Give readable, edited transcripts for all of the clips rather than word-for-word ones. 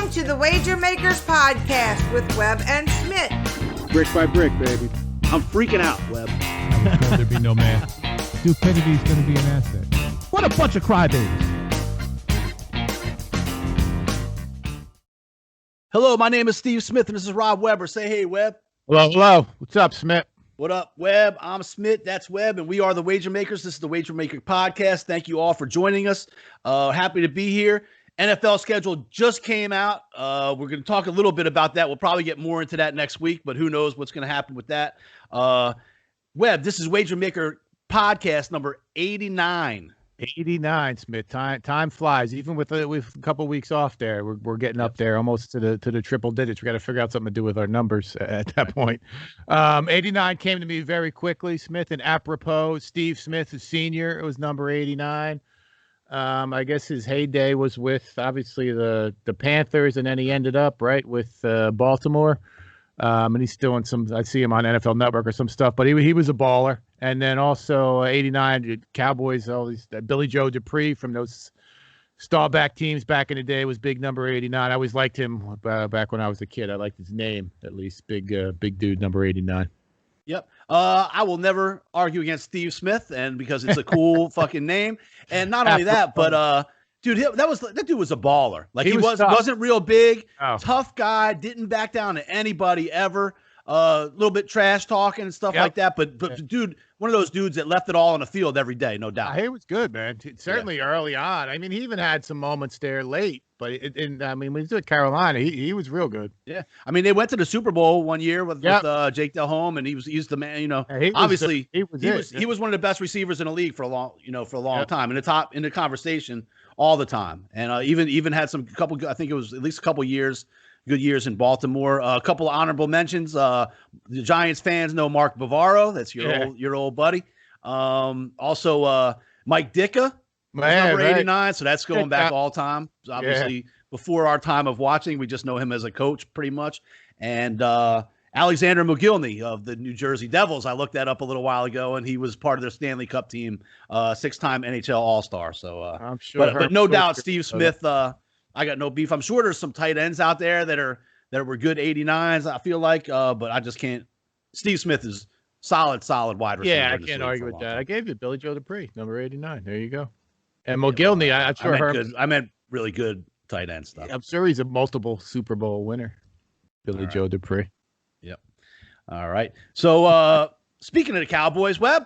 Welcome to the Wager Makers Podcast with Webb and Smitt. Brick by brick, baby. I'm freaking out, Webb. I was told there'd be no man. Stupidity's going to be an asset. What a bunch of crybabies. Hello, my name is Steve Smith, and this is Rob Weber. Say hey, Webb. Hello, hello. What's up, Smitt? What up, Webb? I'm Smitt. That's Webb, and we are the Wager Makers. This is the Wager Maker Podcast. Thank you all for joining us. Happy to be here. NFL schedule just came out. We're going to talk a little bit about that. We'll probably get more into that next week, but who knows what's going to happen with that. Webb, this is Wager Maker Podcast number 89. 89, Smitt. Time flies. Even with a couple weeks off there, we're getting up there almost to the triple digits. We got to figure out something to do with our numbers at that point. 89 came to me very quickly, Smith, and apropos. Steve Smith, a senior, it was number 89. I guess his heyday was with obviously the Panthers, and then he ended up right with Baltimore. And he's still in some. I see him on NFL Network or some stuff, but he was a baller. And then also 89 Cowboys. All these Billy Joe Dupree from those Staubach teams back in the day was big number 89. I always liked him back when I was a kid. I liked his name at least. Big dude, number 89. Yep. I will never argue against Steve Smith, and because it's a cool fucking name. And not only that, but dude, that dude was a baller. Like he wasn't real big, tough guy, didn't back down to anybody ever. A little bit trash talking and stuff like that, but dude, one of those dudes that left it all on the field every day, no doubt. He was good, man. Certainly early on. I mean, he even had some moments there late, but I mean, when he was at Carolina, he was real good. Yeah, I mean, they went to the Super Bowl one year with Jake Delhomme, and he's the man. You know, obviously he was one of the best receivers in the league for a long time, in the conversation all the time, and even had some couple. I think it was at least a couple years. Good years in Baltimore. A couple of honorable mentions. The Giants fans know Mark Bavaro. That's your old buddy. Also, Mike Ditka, number 89. So that's going back all time. Obviously, before our time of watching, we just know him as a coach pretty much. And Alexander McGillney of the New Jersey Devils. I looked that up a little while ago, and he was part of their Stanley Cup team, 6-time NHL All-Star. So, I'm sure, but no doubt, Steve Smith. I got no beef. I'm sure there's some tight ends out there that were good 89s, I feel like, but I just can't. Steve Smith is solid wide receiver. Yeah, I can't argue with that. I gave you Billy Joe Dupree, number 89. There you go. And McGillney, I'm sure I meant really good tight end stuff. I'm sure he's a multiple Super Bowl winner, Billy Joe Dupree. Yep. All right. So speaking of the Cowboys, Webb,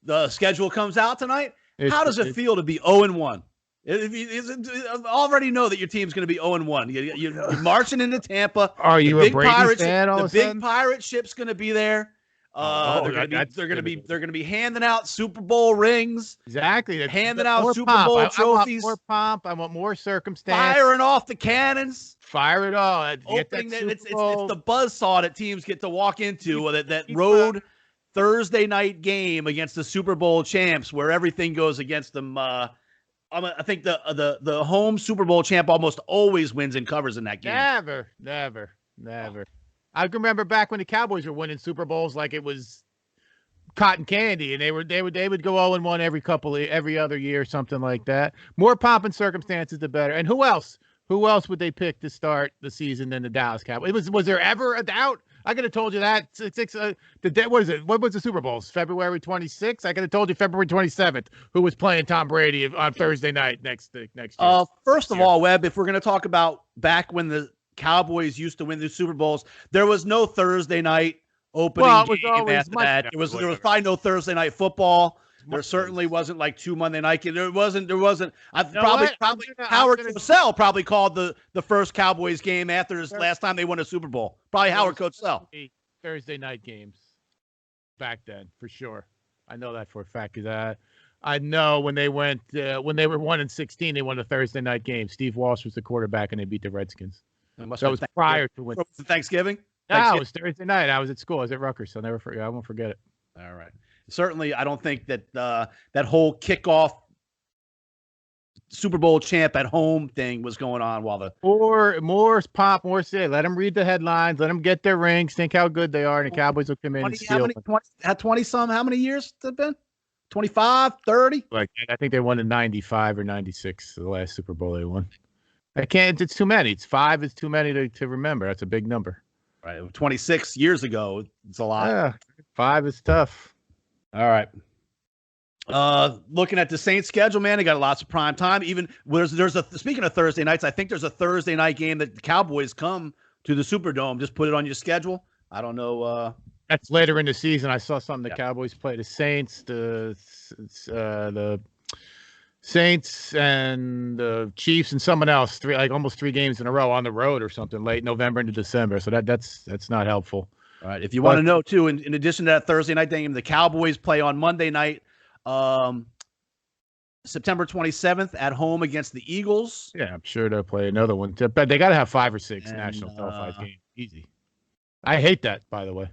the schedule comes out tonight. How does it feel to be 0-1? I already know that your team's going to be 0-1. You're marching into Tampa. Are you a Brady fan? The big pirate ship's going to be there. They're going to be handing out Super Bowl rings. Exactly. Handing out Super Bowl trophies. I want more pomp. I want more circumstance. Firing off the cannons. Fire it all. It's the buzzsaw that teams get to walk into. That road Thursday night game against the Super Bowl champs, where everything goes against them. I think the home Super Bowl champ almost always wins and covers in that game. Never. I can remember back when the Cowboys were winning Super Bowls like it was cotton candy, and they would go 0-1 every other year, something like that. More pomp and circumstances, the better. And who else? Who else would they pick to start the season than the Dallas Cowboys? Was there ever a doubt? I could have told you that. What is it? What was the Super Bowl? February 26th? I could have told you February 27th who was playing Tom Brady on Thursday night next year. First of all, Webb, if we're going to talk about back when the Cowboys used to win the Super Bowls, there was no Thursday night opening game after that. There was probably no Thursday night football. There certainly wasn't like 2 Monday night games. There wasn't. Probably Howard Cosell probably called the first Cowboys game after his last time they won a Super Bowl. Probably Howard Cosell. Thursday night games back then for sure. I know that for a fact because I know when they were 1-16, they won a Thursday night game. Steve Walsh was the quarterback and they beat the Redskins. That was prior to when Thanksgiving. No, it was Thursday night. I was at school. I was at Rutgers, so I won't forget it. All right. Certainly, I don't think that that whole kickoff Super Bowl champ at home thing was going on while the more pop, more say. Let them read the headlines. Let them get their rings. Think how good they are, and the Cowboys will come in and steal. Had 20-some? How many years has it been? 25, 30? Like I think they won in 95 or 96, the last Super Bowl they won. I can't. It's too many. It's 5 is too many to remember. That's a big number. Right. 26 years ago. It's a lot. Yeah. 5 is tough. All right. Looking at the Saints schedule, man, they got lots of prime time. Even there's a speaking of Thursday nights, I think there's a Thursday night game that the Cowboys come to the Superdome. Just put it on your schedule. I don't know. That's later in the season. I saw some. The Cowboys play the Saints, the Saints and the Chiefs and someone else. Almost 3 games in a row on the road or something late November into December. So that's not helpful. All right. If you want to know too, in addition to that Thursday night game, the Cowboys play on Monday night. September 27th at home against the Eagles. Yeah, I'm sure they'll play another one. But they got to have 5 or 6 national televised games. Easy. I hate that, by the way.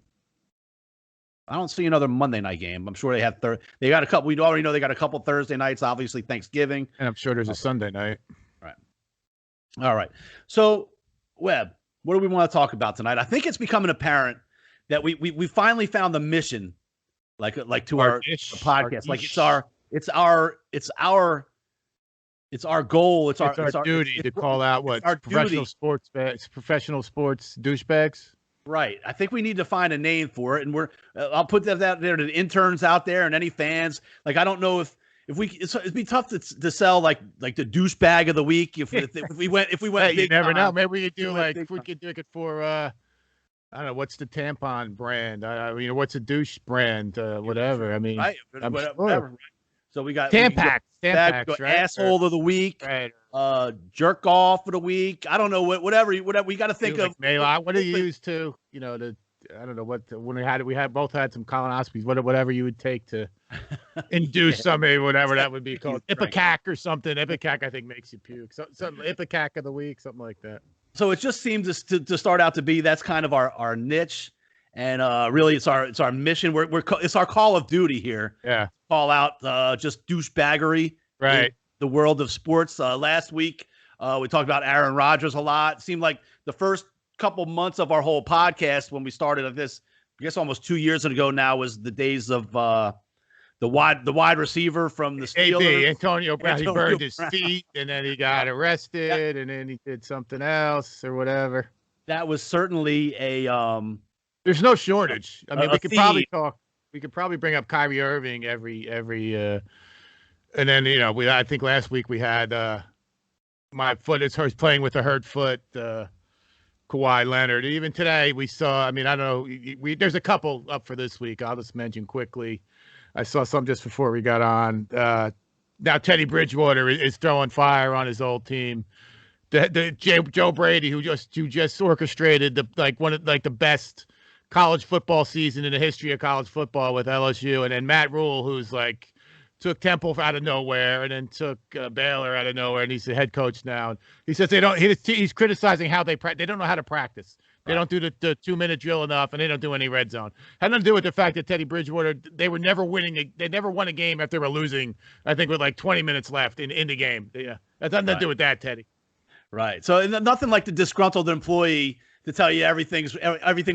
I don't see another Monday night game. I'm sure they have. They got a couple. We already know they got a couple Thursday nights. Obviously, Thanksgiving, and I'm sure there's a Sunday night. Right. All right. So, Webb, what do we want to talk about tonight? I think it's becoming apparent that we finally found the mission, like to our podcast. Like it's our goal. It's our duty to call out what professional sports douchebags. Right. I think we need to find a name for it, and I'll put that out there to the interns out there and any fans. Like, I don't know if it'd be tough to sell like the douchebag of the week if we went. Hey, you never know. Maybe we could do if we could do it for I don't know, what's the tampon brand? What's a douche brand? Whatever. I mean, right. Whatever. So we got Tampax, right? Asshole of the week, right? Jerk off of the week. I don't know whatever we got to think of. What do you use to I don't know what when we both had some colonoscopies. Whatever you would take to induce somebody, whatever that would be called, Ipecac or something. Ipecac I think makes you puke. Something Ipecac of the week, something like that. So it just seems to start out to be that's kind of our niche. And really, it's our mission. It's our call of duty here. Yeah, call out just douchebaggery. Right. In the world of sports. Last week, we talked about Aaron Rodgers a lot. It seemed like the first couple months of our whole podcast when we started this, I guess almost 2 years ago now, was the days of the wide receiver from the Steelers, Antonio Brown. He burned his feet, and then he got arrested, and then he did something else or whatever. That was certainly a. There's no shortage. I mean, we could probably bring up Kyrie Irving every and then I think last week we had my foot is hurt playing with a hurt foot, Kawhi Leonard. Even today we saw. I mean, I don't know. There's a couple up for this week. I'll just mention quickly. I saw some just before we got on. Now Teddy Bridgewater is throwing fire on his old team. Joe Brady, who just orchestrated the best college football season in the history of college football with LSU, and then Matt Rule, who's took Temple out of nowhere and then took Baylor out of nowhere, and he's the head coach now. And he says he's criticizing how they don't know how to practice. They don't do the 2-minute drill enough, and they don't do any red zone. Had nothing to do with the fact that Teddy Bridgewater, they never won a game after they were losing, I think, with 20 minutes left in the game. Yeah, that's nothing to do with that, Teddy. Right. So nothing like the disgruntled employee to tell you everything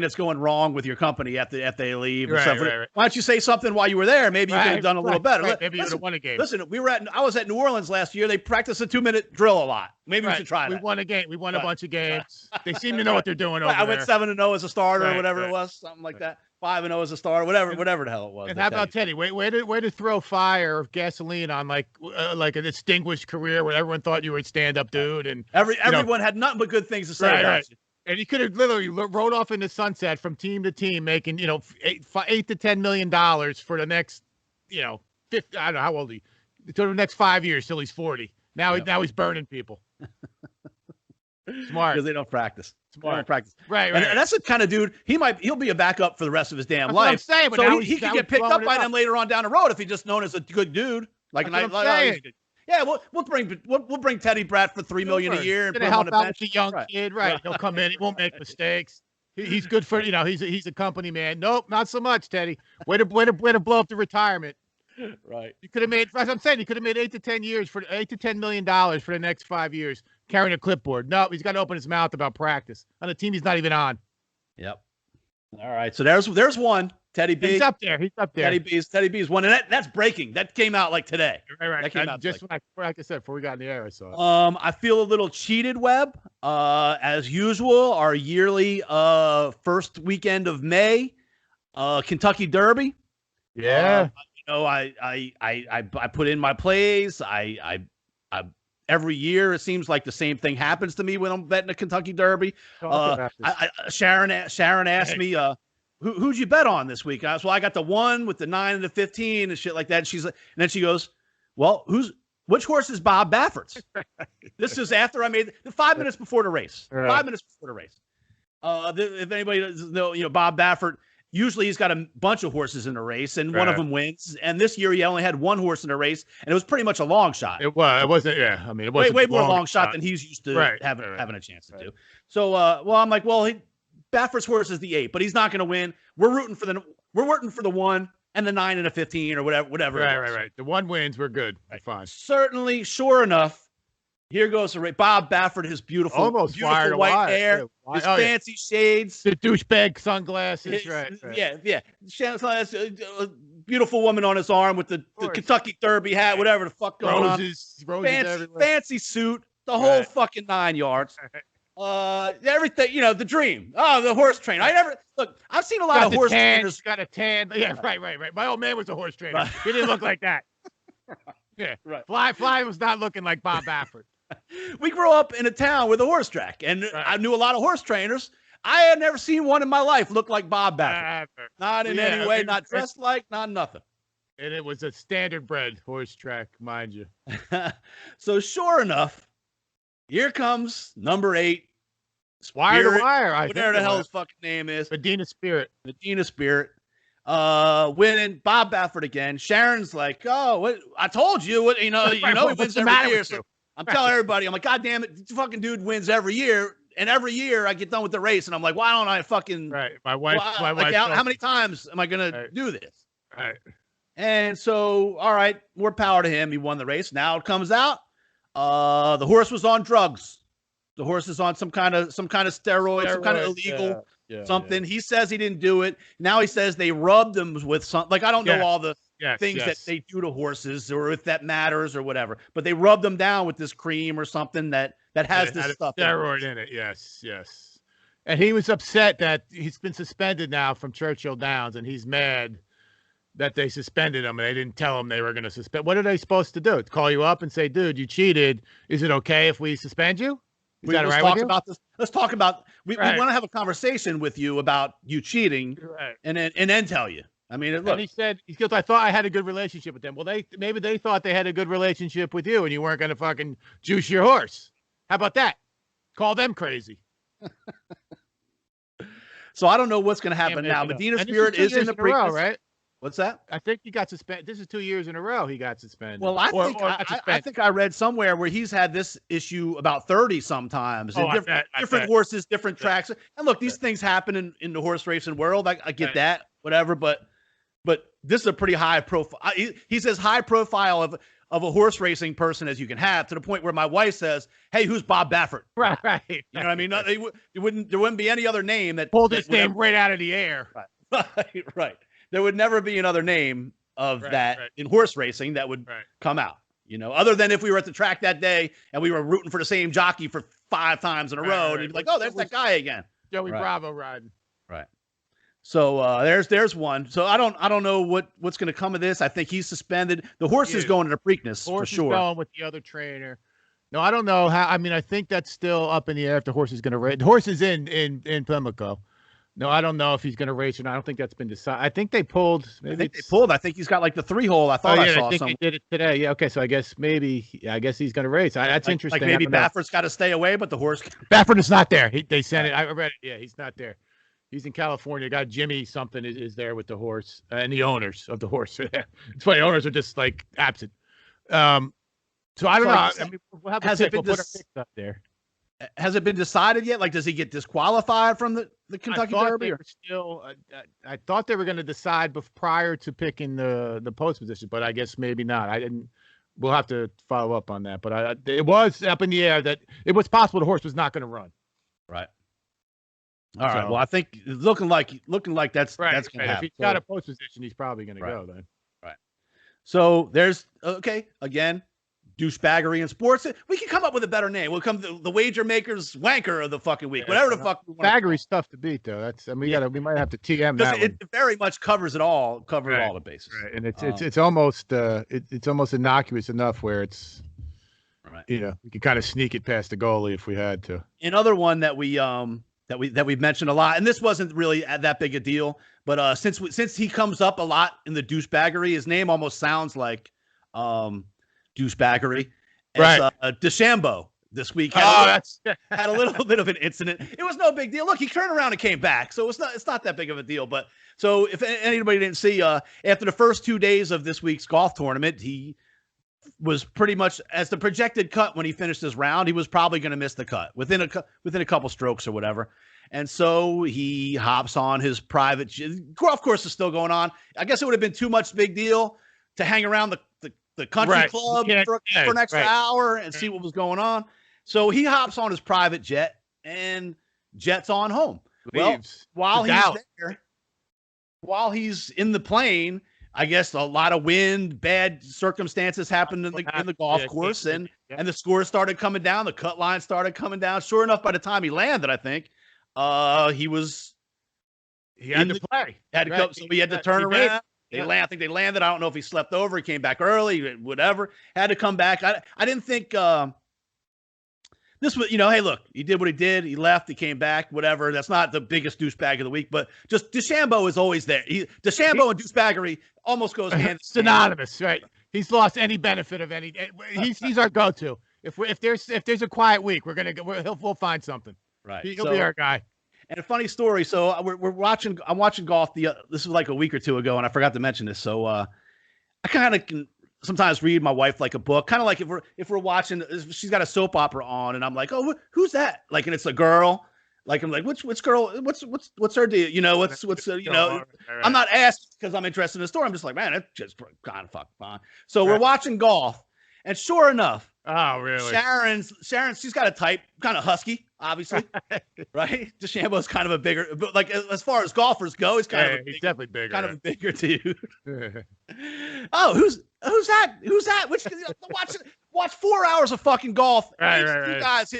that's going wrong with your company after they leave. Right. Why don't you say something while you were there? Maybe you could have done a little better. Right. Maybe you would have won a game. Listen, I was at New Orleans last year. They practiced a 2-minute drill a lot. Maybe we should try that. We won a game. We won a bunch of games. They seem to know what they're doing over there. I went 7-0 as a starter or whatever it was, something like that. 5-0 as a starter, whatever the hell it was. And how about Teddy? Way to throw fire of gasoline on like a distinguished career where everyone thought you were a stand-up dude, and everyone had nothing but good things to say about you. And he could have literally rode off in the sunset from team to team, making $8 to $10 million for the next 50. I don't know how old he. Until the next 5 years, till he's 40. Now he's burning people. Smart, because they don't practice. Smart practice. Right. And that's the kind of dude he'll be a backup for the rest of his damn life. What I'm saying, but so he can get picked up by them later on down the road if he's just known as a good dude. Yeah, we'll bring Teddy Bratt for $3 million a year and put him on the bench. The young kid, right? He'll come in. He won't make mistakes. He's good for he's a company man. Nope, not so much, Teddy. Way to blow up the retirement. Right. You could have made. As I'm saying, he could have made $8 to $10 million for the next 5 years carrying a clipboard. No, he's got to open his mouth about practice on a team he's not even on. Yep. All right. So there's one. Teddy B. He's up there. Teddy B's one, and that's breaking. That came out like today. Right. That came out just like I said before we got in the air. I saw it. I feel a little cheated, Webb. As usual, our yearly first weekend of May, Kentucky Derby. Yeah. I put in my plays. I every year it seems like the same thing happens to me when I'm betting a Kentucky Derby. Sharon asked me, who'd you bet on this week? I was, well, I got the 1 with the 9 and the 15 and shit like that. And she's like, and then she goes, well, which horse is Bob Baffert's? This is after I made 5 minutes before the race. 5 minutes before the race. If anybody doesn't know, Bob Baffert, usually he's got a bunch of horses in the race, and one of them wins. And this year he only had one horse in the race, and it was pretty much a long shot. It wasn't. Yeah, I mean, it wasn't way more long shot than he's used to having a chance to do. So, I'm like, well, Baffert's horse is the 8, but he's not going to win. We're rooting for the 1 and the 9 and the 15 or whatever. Right. The 1 wins. We're good. Fine. Certainly, sure enough. Here goes the race. Bob Baffert, his beautiful white hair, his fancy shades, the douchebag sunglasses. Right. Yeah. Beautiful woman on his arm with the Kentucky Derby hat, whatever the fuck going on. Fancy suit, the whole fucking 9 yards. Everything, the dream. Oh, the horse trainer. I've seen a lot of horse trainers. Got a tan. Yeah, right. My old man was a horse trainer. He didn't look like that. Yeah, right. Fly was not looking like Bob Baffert. We grew up in a town with a horse track, and I knew a lot of horse trainers. I had never seen one in my life look like Bob Baffert. Not in any way, not dressed like, not nothing. And it was a standard bred horse track, mind you. So sure enough, here comes number 8. Wire to Wire. Whatever the hell his fucking name is. Medina Spirit. Winning. Bob Baffert again. Sharon's like, oh, what? I told you. He wins every year. So I'm telling everybody, I'm like, God damn it, this fucking dude wins every year. And every year I get done with the race, and I'm like, why don't I fucking... Right, my wife... how many times am I going to do this? Right. And so, all right, more power to him. He won the race. Now it comes out. The horse was on drugs. The horse is on some kind of steroid, some kind of illegal something. Yeah. He says he didn't do it. Now he says they rubbed him with something. Like, I don't know all the things that they do to horses, or if that matters or whatever. But they rubbed them down with this cream or something that has this stuff. Steroid in it. Yes. And he was upset that he's been suspended now from Churchill Downs, and he's mad that they suspended him and they didn't tell him they were going to suspend. What are they supposed to do? Call you up and say, dude, you cheated. Is it okay if we suspend you? Let's talk about this. Let's talk about. We want to have a conversation with you about you cheating, and then tell you. I mean, look. And he goes, I thought I had a good relationship with them. Well, maybe they thought they had a good relationship with you, and you weren't going to fucking juice your horse. How about that? Call them crazy. So I don't know what's going to happen now. Medina Spirit is in the Preakness, right? What's that? I think he got suspended. This is 2 years in a row he got suspended. Well, I think I read somewhere where he's had this issue about 30 sometimes. Different horses, different tracks. And look, these things happen in the horse racing world. I get that, whatever. But this is a pretty high profile. He's as high profile of a horse racing person as you can have, to the point where my wife says, "Hey, who's Bob Baffert?" Right. You know what I mean? There wouldn't be any other name that pulled his name right out of the air. Right. There would never be another name of that in horse racing that would come out, other than if we were at the track that day and we were rooting for the same jockey for 5 times in a row. And you'd be like, oh, there's that guy again. Joey Bravo riding. Right. So there's one. So I don't know what's going to come of this. I think he's suspended. The horse is going to the Preakness for sure. Horse is going with the other trainer. No, I don't know how. I mean, I think that's still up in the air if the horse is going to race. The horse is in Pimlico. No, I don't know if he's going to race or not. I don't think that's been decided. I think they pulled. I think he's got like the 3-hole. I thought I saw something. They did it today. Yeah. Okay. So I guess he's going to race. That's interesting. Like maybe Baffert's got to stay away, but the horse. Baffert is not there. They sent it. I read it. Yeah, he's not there. He's in California. Got Jimmy something is there with the horse, and the owners of the horse. It's funny. Owners are just like absent. So I don't know. I mean, we'll have to put our picks up there. Has it been decided yet? Like, does he get disqualified from the Kentucky Derby? I thought they were going to decide prior to picking the post position, but I guess maybe not. I didn't. We'll have to follow up on that. But it was up in the air that it was possible the horse was not going to run. Right. All right. Well, I think it's looking like that's going to happen. If he's got a post position, he's probably going to go then. Right. So there's again, douchebaggery in sports. We can come up with a better name. We'll come to the wager makers wanker of the fucking week. Whatever the fuck. Baggery's tough to beat though. We might have to TM that. It very much covers it all. Covers all the bases. Right. And it's almost innocuous enough where it's. Right. You know, we could kind of sneak it past the goalie if we had to. Another one that we've mentioned a lot, and this wasn't really that big a deal, but since he comes up a lot in the douchebaggery, his name almost sounds like douchebaggery. Right. DeChambeau this week had a little bit of an incident. It was no big deal. Look, he turned around and came back, so it's not that big of a deal. But so if anybody didn't see, after the first 2 days of this week's golf tournament, he was pretty much as the projected cut when he finished his round. He was probably going to miss the cut within a couple strokes or whatever. And so he hops on his private golf course is still going on. I guess it would have been too much big deal to hang around the country club for an extra hour and see what was going on. So he hops on his private jet and jets on home. Leaves. Well, while he's in the plane, I guess a lot of wind, bad circumstances happened in the golf course, and the scores started coming down. The cut line started coming down. Sure enough, by the time he landed, I think he had to play. So he had to turn around. I think they landed. I don't know if he slept over. He came back early. Whatever. Had to come back. I didn't think this was, hey, look, he did what he did. He left. He came back. Whatever. That's not the biggest douchebag of the week, but just DeChambeau is always there. DeChambeau and douchebaggery almost goes hand synonymous, right? He's lost any benefit of any. He's our go-to. If there's a quiet week, we'll find something. Right. He'll be our guy. And a funny story. So I'm watching golf. This was like a week or two ago, and I forgot to mention this. So I kind of can sometimes read my wife like a book, kind of like if we're watching, she's got a soap opera on, and I'm like, oh, who's that? Like, and it's a girl. Like, I'm like, which girl? What's her deal? Right. I'm not asking because I'm interested in the story. I'm just like, man, it's just kind of fucking fine. So we're watching golf, and sure enough, oh really? Sharon, she's got a type, kind of husky, obviously, right? DeChambeau's kind of a bigger, but like as far as golfers go, he's he's definitely bigger, kind of a bigger dude. Oh, who's that? Who's that? Watch 4 hours of fucking golf. Right. Guys,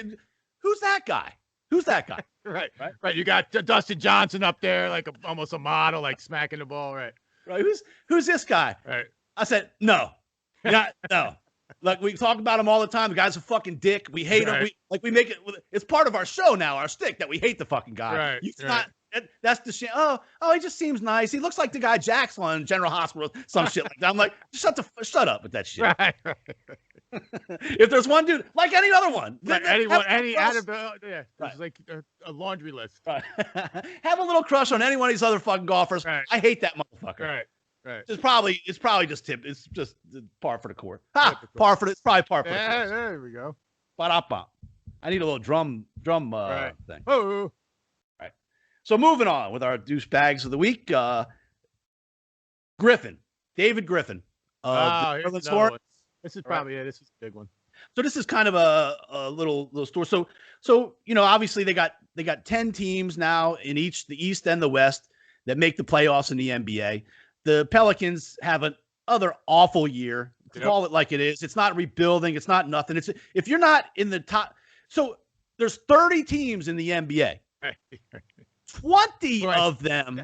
who's that guy? Who's that guy? Right. You got Dustin Johnson up there, like almost a model, like smacking the ball. Right. Who's this guy? Right. I said no. No. Like, we talk about him all the time. The guy's a fucking dick. We hate him. We make it. It's part of our show now, our stick, that we hate the fucking guy. Right. That's the shit. Oh, he just seems nice. He looks like the guy Jack's on General Hospital, some shit like that. I'm like, shut up with that shit. Right. If there's one dude, like any other one, It's like a laundry list. Right. Have a little crush on any one of these other fucking golfers. Right. I hate that motherfucker. Right. It's probably just tip. It's just par for the course. It's probably par for the course. There we go. Ba-da-ba. I need a little drum thing. Oh. Right. So moving on with our douchebags of the week. David Griffin. This is probably this is a big one. So this is kind of a little story. So obviously they got 10 teams now in the East and the West that make the playoffs in the NBA. The Pelicans have another awful year. Call it like it is. It's not rebuilding. It's not nothing. It's if you're not in the top. So there's 30 teams in the NBA. 20 of them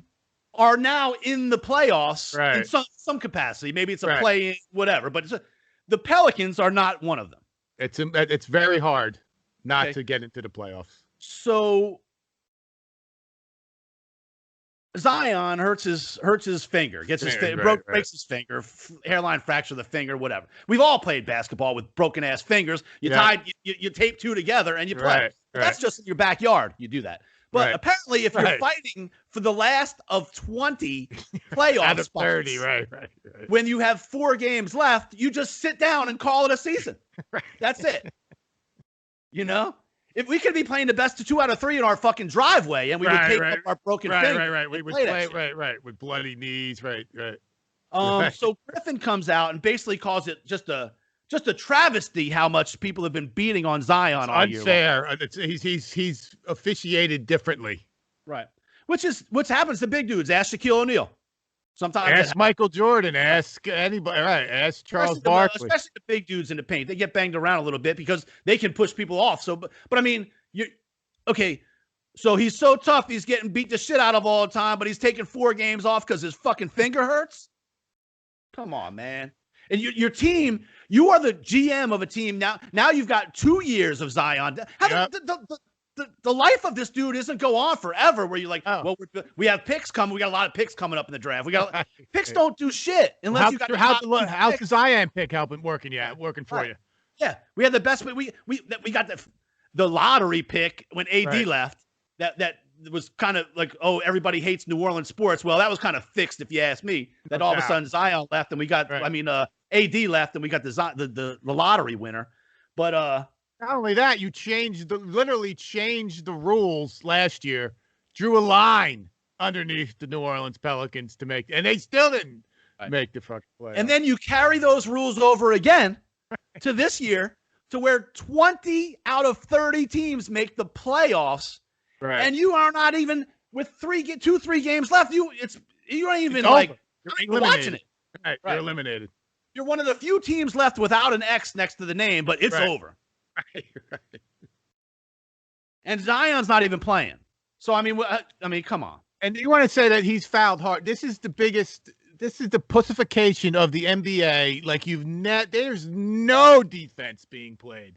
are now in the playoffs in some capacity. Maybe it's a play-in, whatever. But the Pelicans are not one of them. It's very hard not to get into the playoffs. So Zion hurts his finger, breaks his finger, hairline fracture of the finger, whatever. We've all played basketball with broken ass fingers. You tape two together and you play. That's just in your backyard. You do that. But apparently, if you're fighting for the last of 20 playoff out of spots, 30, when you have 4 games left, you just sit down and call it a season. That's it. If we could be playing the best of 2 out of 3 in our fucking driveway, and we would tape up our broken finger, we would play with bloody knees, So Griffin comes out and basically calls it just a travesty how much people have been beating on Zion all year long. Unfair. He's officiated differently. Right. Which happens to big dudes. Ask Shaquille O'Neal. Sometimes ask Michael Jordan. Ask anybody. Right. Ask Charles Barkley. Especially the big dudes in the paint. They get banged around a little bit because they can push people off. So, but I mean, okay. So he's so tough. He's getting beat the shit out of all the time, but he's taking 4 games off because his fucking finger hurts. Come on, man. And your team, you are the GM of a team now. Now you've got 2 years of Zion. The life of this dude isn't go on forever. Where you're like, well, we have picks coming. We got a lot of picks coming up in the draft. Picks don't do shit unless you got. How's the Zion pick working for you? Yeah, we had the best. We got the lottery pick when AD left. That was kind of like, oh, everybody hates New Orleans sports. Well, that was kind of fixed, if you ask me. That all of a sudden Zion left and we got. I mean, AD left and we got the lottery winner. But not only that, you literally changed the rules last year, drew a line underneath the New Orleans Pelicans to make, and they still didn't make the fucking play. And then you carry those rules over again to this year, to where 20 out of 30 teams make the playoffs, and you are not even with 3 games left. You ain't even like you're watching it. Right. You're eliminated. You're one of the few teams left without an X next to the name, but it's over. Right. And Zion's not even playing. So I mean, come on. And you want to say that he's fouled hard? This is the pussification of the NBA. Like there's no defense being played.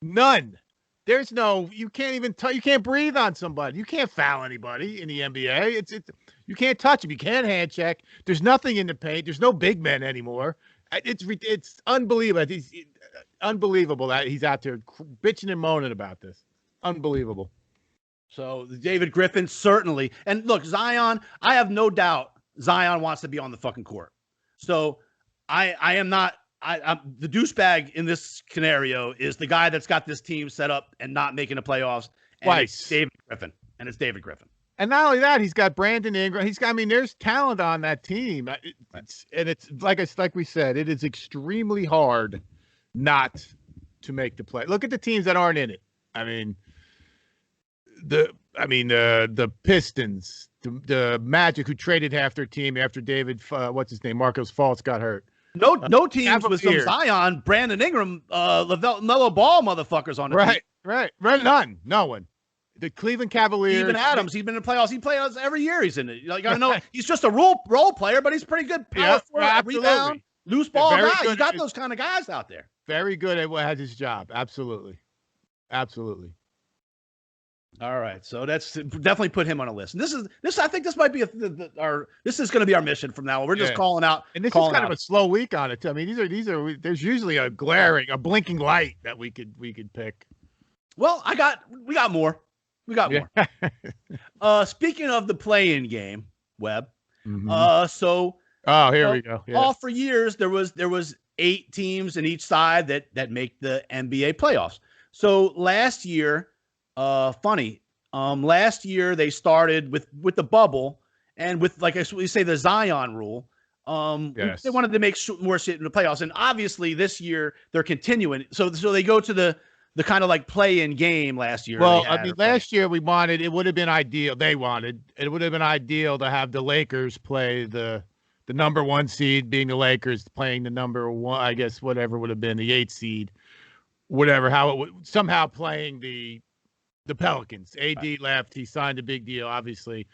None. There's no. You can't even. You can't breathe on somebody. You can't foul anybody in the NBA. You can't touch him. You can't hand check. There's nothing in the paint. There's no big men anymore. It's unbelievable. It's unbelievable that he's out there bitching and moaning about this. Unbelievable. So David Griffin, certainly. And look, Zion, I have no doubt Zion wants to be on the fucking court. So I am not, I'm the douchebag in this scenario is the guy that's got this team set up and not making the playoffs. And it's David Griffin. And it's David Griffin. And not only that, he's got Brandon Ingram. There's talent on that team. It's like we said, it is extremely hard not to make the play. Look at the teams that aren't in it. I mean, the Pistons, the Magic, who traded half their team after David, what's his name, Marcus Fultz got hurt. No teams with some Zion, Brandon Ingram, LaMelo Ball motherfuckers on the team. Right. None. No one. The Cleveland Cavaliers. Even Adams, he's been in the playoffs. He plays every year. He's in it. You got to know he's just a role player, but he's pretty good. Power forward, rebound, loose ball guy. You got those kind of guys out there. Very good at his job. Absolutely. All right, so that's definitely put him on a list. And this. I think this might be this is going to be our mission from now on. We're just calling out. And this is kind of a slow week on it too. I mean, these are. There's usually a blinking light that we could pick. Well, we got more. We got more. Speaking of the play-in game, Webb. Mm-hmm. Here we go. Yeah. All for years there was 8 teams in each side that make the NBA playoffs. So last year, last year they started with the bubble and with, like we say, the Zion rule. They wanted to make more shit in the playoffs, and obviously this year they're continuing. So they go to the kind of like play-in game last year. Well, last year it would have been ideal. It would have been ideal to have the Lakers play the number 1 seed, being the Lakers, playing the number 1, I guess, whatever would have been the 8th seed, whatever, how it would somehow playing the Pelicans. AD left. He signed a big deal, obviously.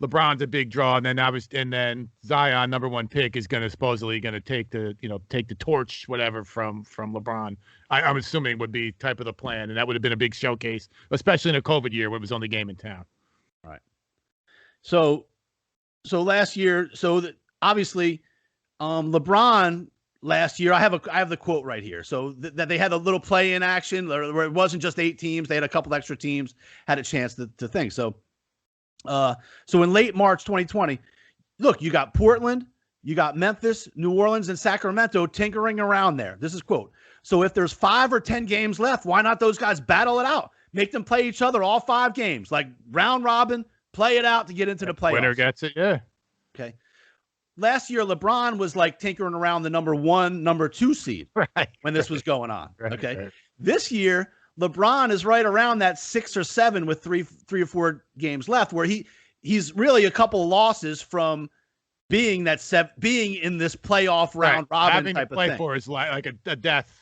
LeBron's a big draw, and then Zion, number 1 pick, is supposedly going to take the torch, whatever, from LeBron. I'm assuming would be type of the plan, and that would have been a big showcase, especially in a COVID year where it was the only game in town. Right. So last year, obviously, LeBron last year, I have the quote right here. So that they had a little play-in action where it wasn't just 8 teams; they had a couple extra teams had a chance to think. So in late March 2020, look, you got Portland, you got Memphis, New Orleans, and Sacramento tinkering around there. This is quote. So if there's 5 or 10 games left, why not those guys battle it out? Make them play each other all 5 games, like round robin, play it out to get into the playoffs. Winner gets it, yeah. Okay. Last year, LeBron was like tinkering around the number 1, number 2 seed when this was going on. Okay. Right. This year, LeBron is right around that 6 or 7 with three or 4 games left, where he's really a couple of losses from being in this playoff round robin having type to play of thing. For is like a death,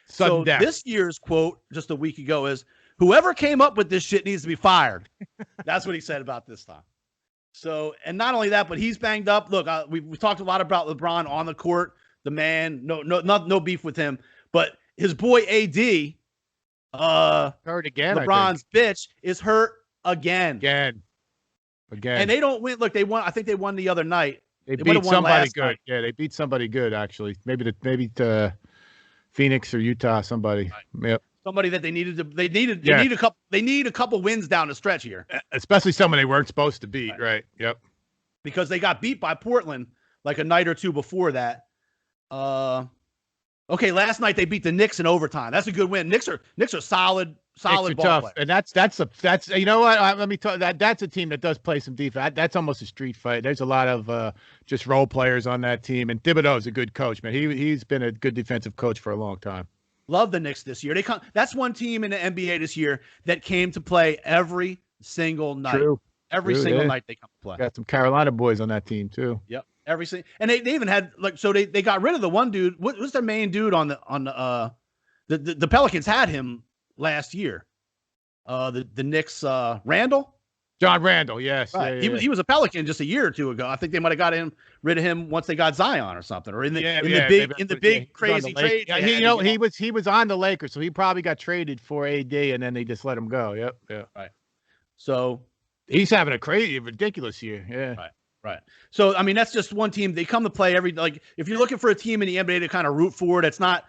sudden death. This year's quote just a week ago is, "Whoever came up with this shit needs to be fired." That's what he said about this time. So, and not only that, but he's banged up. Look, we've talked a lot about LeBron on the court. The man, no beef with him, but his boy AD, hurt again. LeBron's bitch is hurt again. And they don't win. Look, they won. I think they won the other night. They beat somebody good. Night. Yeah, they beat somebody good actually. Maybe the Phoenix or Utah. Somebody. Right. Yep. Somebody that they needed. They need a couple wins down the stretch here. Especially someone they weren't supposed to beat. Right. Yep. Because they got beat by Portland like a night or two before that. Okay, last night they beat the Knicks in overtime. That's a good win. Knicks are solid ball tough. players. And that's you know what? Let me tell that's a team that does play some defense. That's almost a street fight. There's a lot of just role players on that team, and Thibodeau's a good coach, man. He's been a good defensive coach for a long time. Love the Knicks this year. That's one team in the NBA this year that came to play every single night. True. Every single night they come to play. Got some Carolina boys on that team too. Yep. Every single, and they even had they got rid of the one dude. What was their main dude on the Pelicans had him last year. The Knicks, John Randall, yes. Right. Yeah, he was a Pelican just a year or two ago. I think they might have got rid of him once they got Zion or something, or in the big crazy trade. Yeah, he was on the Lakers, so he probably got traded for AD, and then they just let him go. Yep. Yeah. Right. So he's having a ridiculous year. Yeah. Right. So I mean, that's just one team. They come to play if you're looking for a team in the NBA to kind of root for, that's not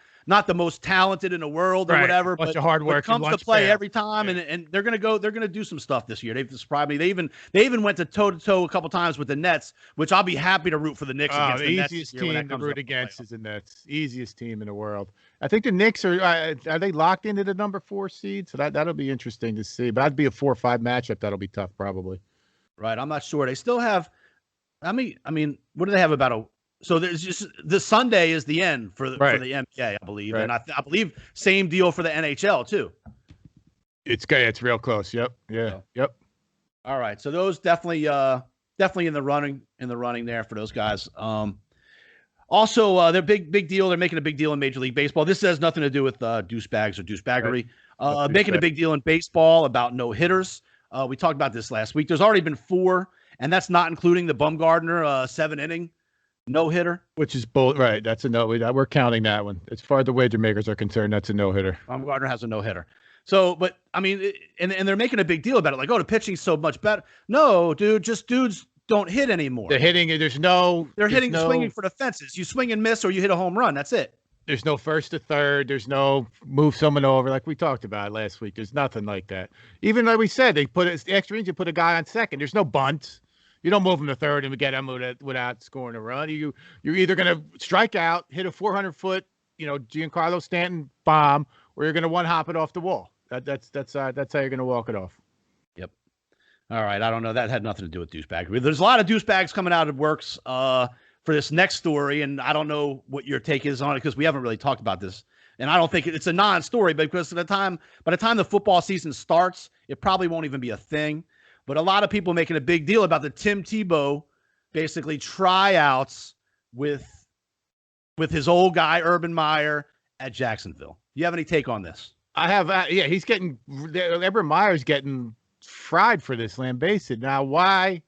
the most talented in the world or whatever, but hard work comes to play every time, and they're gonna do some stuff this year. They've surprised me. They even went to toe to toe a couple times with the Nets, which I'll be happy to root for the Knicks against the Nets. Easiest team to root against is the Nets. Easiest team in the world. I think the Knicks are they locked into the number 4 seed? So that'll be interesting to see. But that'd be a 4-5 matchup. That'll be tough, probably. Right. I'm not sure. They still have. I mean, what do they have about So there's just the Sunday is the end for the NBA, I believe, and I believe same deal for the NHL too. It's real close. Yep. Yeah. Yep. All right. So those definitely in the running there for those guys. Also, they're big deal. They're making a big deal in Major League Baseball. This has nothing to do with douchebags or douchebaggery. Right. Making a big deal in baseball about no hitters. We talked about this last week. There's already been 4, and that's not including the Bumgarner 7-inning no hitter. Which is both right. That's a no. We're counting that one. As far as the wager makers are concerned, that's a no hitter. Bumgarner has a no hitter. So, but I mean, and they're making a big deal about it. Like, oh, the pitching's so much better. No, dude, just dudes don't hit anymore. They're hitting. They're swinging for the fences. You swing and miss, or you hit a home run. That's it. There's no first to third. There's no move someone over like we talked about last week. There's nothing like that. Even like we said, they put the extra innings, you put a guy on second. There's no bunt. You don't move him to third and get him without scoring a run. You're either going to strike out, hit a 400-foot, Giancarlo Stanton bomb, or you're going to one-hop it off the wall. That's how you're going to walk it off. Yep. All right. I don't know. That had nothing to do with douchebaggery. There's a lot of douchebags coming out of works for this next story, and I don't know what your take is on it because we haven't really talked about this. And I don't think it's a non-story, because by the time the football season starts, it probably won't even be a thing. But a lot of people making a big deal about the Tim Tebow basically tryouts with his old guy, Urban Meyer, at Jacksonville. Do you have any take on this? I have. He's getting – Urban Meyer's getting fried for this, lambasted. Now, why,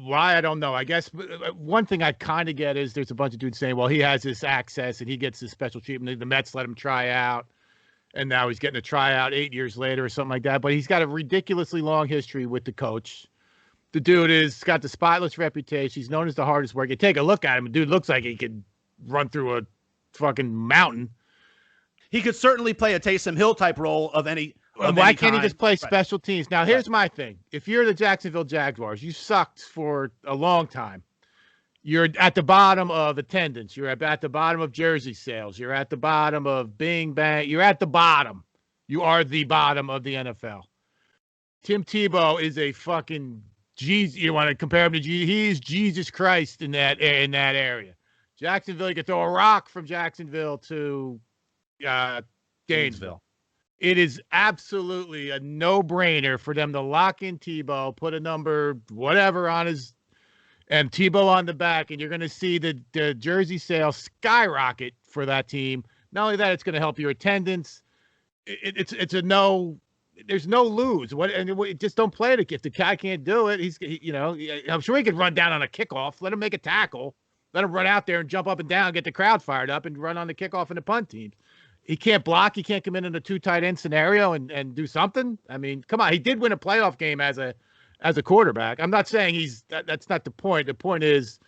I don't know. I guess one thing I kind of get is there's a bunch of dudes saying, well, he has this access and he gets this special treatment. The Mets let him try out. And now he's getting a tryout 8 years later or something like that. But he's got a ridiculously long history with the coach. The dude has got the spotless reputation. He's known as the hardest worker. You take a look at him. The dude looks like he could run through a fucking mountain. He could certainly play a Taysom Hill type role of any. Why can't he just play special teams? Now, here's my thing. If you're the Jacksonville Jaguars, you sucked for a long time. You're at the bottom of attendance. You're at the bottom of jersey sales. You're at the bottom of Bing Bang. You're at the bottom. You are the bottom of the NFL. Tim Tebow is a fucking Jesus. You want to compare him to Jesus? He is Jesus Christ in that area. Jacksonville, you could throw a rock from Jacksonville to Gainesville. It is absolutely a no-brainer for them to lock in Tebow, put a number whatever on his, and Tebow on the back, and you're going to see the jersey sales skyrocket for that team. Not only that, it's going to help your attendance. It's a no. There's no lose. Just don't play it if the guy can't do it. I'm sure he could run down on a kickoff. Let him make a tackle. Let him run out there and jump up and down, get the crowd fired up, and run on the kickoff and the punt team. He can't block. He can't come in a 2 tight end scenario and do something. I mean, come on. He did win a playoff game as a quarterback. I'm not saying that's not the point. The point is,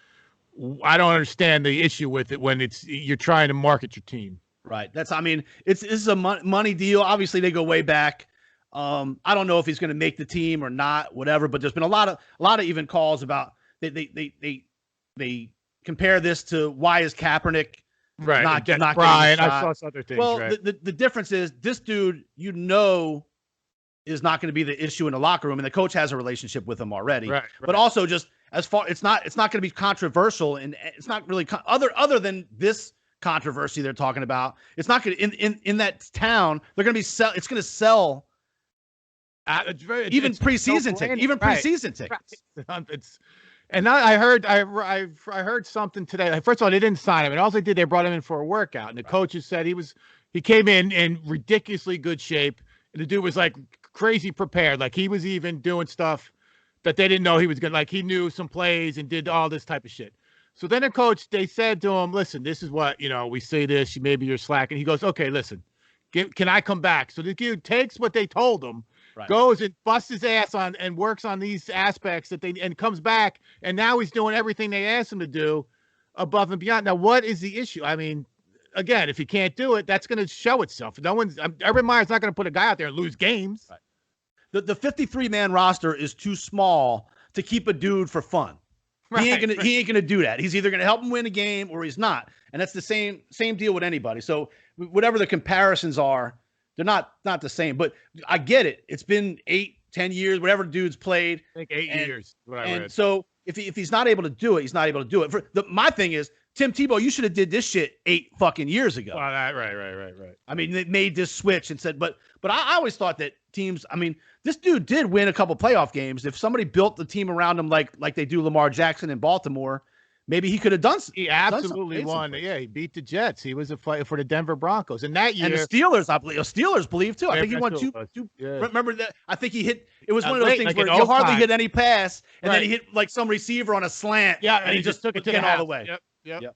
I don't understand the issue with it when you're trying to market your team. Right. This is a money deal. Obviously, they go way back. I don't know if he's going to make the team or not, whatever. But there's been a lot of even calls about they compare this to why is Kaepernick. Right, not Brian. I saw other things. Well, right? the difference is this dude, is not going to be the issue in the locker room, and the coach has a relationship with him already. Right. But also, just as far, it's not going to be controversial, and it's not really other than this controversy they're talking about. It's not going to in that town. They're going to be it's going to sell. Even preseason tickets. And I heard something today. First of all, they didn't sign him, and all they did, they brought him in for a workout. And the coaches said he came in ridiculously good shape, and the dude was like crazy prepared. Like he was even doing stuff that they didn't know he was gonna. Like he knew some plays and did all this type of shit. So then the coach, they said to him, "Listen, this is what we say this. Maybe you're slacking." He goes, "Okay, listen, can I come back?" So the dude takes what they told him. Right. Goes and busts his ass on and works on these aspects and comes back, and now he's doing everything they asked him to do above and beyond. Now, what is the issue? I mean, again, if he can't do it, that's going to show itself. Urban Meyer's not going to put a guy out there and lose games. Right. The 53-man roster is too small to keep a dude for fun. Right. He ain't gonna do that. He's either gonna help him win a game or he's not, and that's the same deal with anybody. So whatever the comparisons are. They're not the same, but I get it. It's been 8, 10 years, whatever dude's played. I think 8 years. And so if he's not able to do it, he's not able to do it. My thing is, Tim Tebow, you should have did this shit 8 fucking years ago. Right. I mean, they made this switch and said, but I always thought that teams. I mean, this dude did win a couple playoff games. If somebody built the team around him like they do Lamar Jackson in Baltimore. Maybe he could have done. He absolutely won. Yeah, he beat the Jets. He was a player for the Denver Broncos, and that year, and the Steelers, I believe. Steelers believe too. I think he won two. Yeah. Remember that? I think he hit. It was one of those things where you hardly hit any pass, and then he hit like some receiver on a slant. Yeah, and he just took it to all the way. Yep.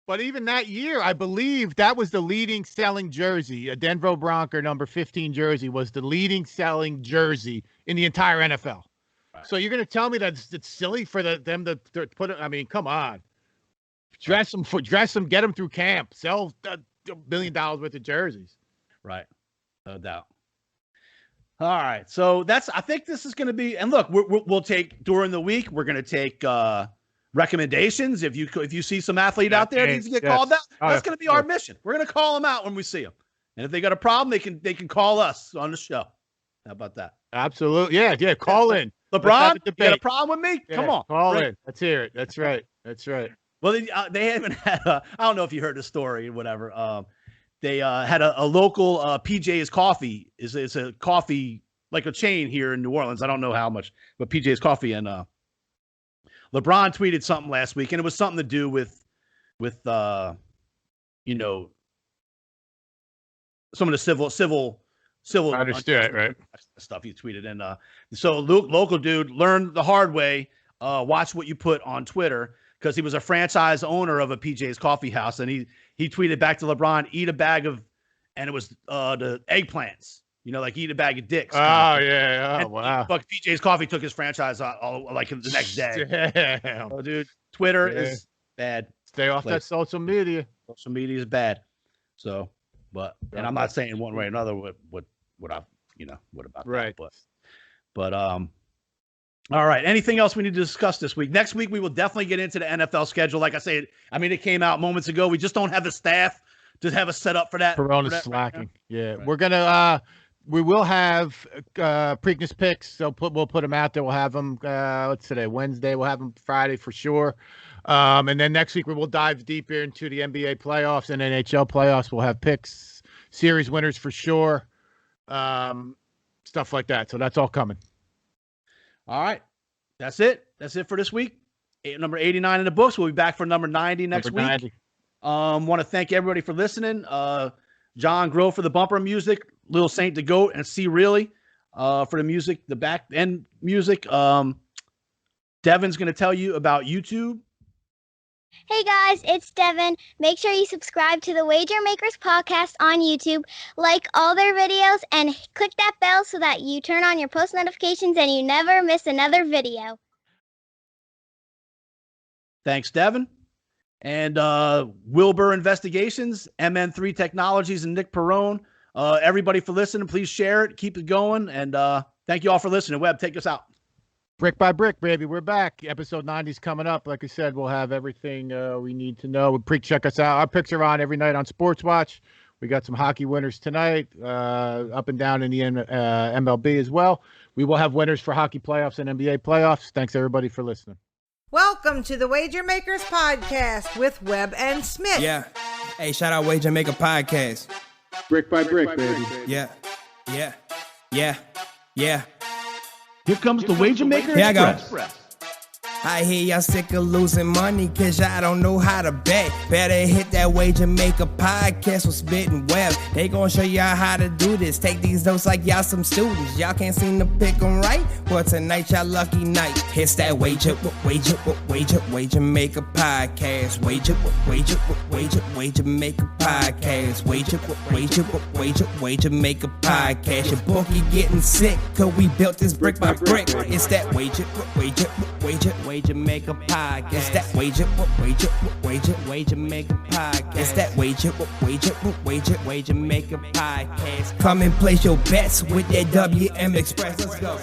But even that year, I believe that was the leading selling jersey. A Denver Bronco number 15 jersey was the leading selling jersey in the entire NFL. So you're going to tell me that it's silly for them to put it? I mean, come on. Dress them, get them through camp. Sell $1 billion worth of jerseys. Right. No doubt. All right. So I think this is going to be, and look, we'll take during the week, we're going to take recommendations. If you see some athlete out there needs to get called out, that's going to be our mission. We're going to call them out when we see them. And if they got a problem, they can call us on the show. How about that? Absolutely. Yeah. Call in. LeBron, you got a problem with me? Yeah, come on. Call in. Let's hear it. That's right. Well, they haven't had I don't know if you heard the story or whatever. They had a local PJ's Coffee. It's a coffee, like a chain here in New Orleans. I don't know how much, but PJ's Coffee. And LeBron tweeted something last week, and it was something to do with some of the civil I understood, right? Stuff he tweeted. And so Luke, local dude, learned the hard way. Watch what you put on Twitter, because he was a franchise owner of a PJ's Coffee House, and he tweeted back to LeBron, eat a bag of, and it was the eggplants, like eat a bag of dicks. Oh, yeah. Oh, wow. But PJ's Coffee took his franchise out like the next day. Damn. So, dude, Twitter is bad. Stay off that social media. Social media is bad. So, and I'm not saying one way or another what about right. That, but all right. Anything else we need to discuss this week? Next week we will definitely get into the NFL schedule. Like I said, it came out moments ago. We just don't have the staff to have us set up for that. Corona's slacking. Right. Yeah, right. We're gonna we will have Preakness picks. So we'll put them out there. We'll have them. What's today? Wednesday. We'll have them Friday for sure. And then next week we will dive deeper into the NBA playoffs and NHL playoffs. We'll have picks. series winners for sure. Stuff like that. So that's all coming. All right. That's it. That's it for this week. Number 89 in the books. We'll be back for number 90 next week. Want to thank everybody for listening. John Grove for the bumper music, Little Saint the Goat, and C. Really for the music, the back end music. Devin's going to tell you about YouTube. Hey guys, it's Devin. Make sure you subscribe to the Wager Makers podcast on YouTube, like all their videos, and click that bell so that you turn on your post notifications and you never miss another video. Thanks, Devin. And Wilbur Investigations, MN3 Technologies, and Nick Perrone. Everybody for listening. Please share it. Keep it going. And thank you all for listening. Webb, take us out. Brick by brick, baby. We're back. Episode 90 is coming up. Like I said, we'll have everything we need to know. Check us out. Our picks are on every night on Sports Watch. We got some hockey winners tonight, up and down in the MLB as well. We will have winners for hockey playoffs and NBA playoffs. Thanks, everybody, for listening. Welcome to the Wager Makers podcast with Webb and Smitt. Yeah. Hey, shout out Wager Maker Podcast. Brick by brick, baby. Yeah. Here comes the Wager Maker Express. I hear y'all sick of losing money cause y'all don't know how to bet. Better hit that Wager Maker Podcast with Smitt and Webb. They gon' show y'all how to do this. Take these notes like y'all some students. Y'all can't seem to pick them right. Well, tonight y'all lucky night. It's that Wager Maker Podcast. Wager Maker Podcast. Wager Maker Podcast. Your bookie getting sick cause we built this brick by brick. It's that Wager Maker Podcast. It's that Wager Maker Podcast. It's that Wager Maker Podcast. Come and place your bets with that WM Express. Let's go.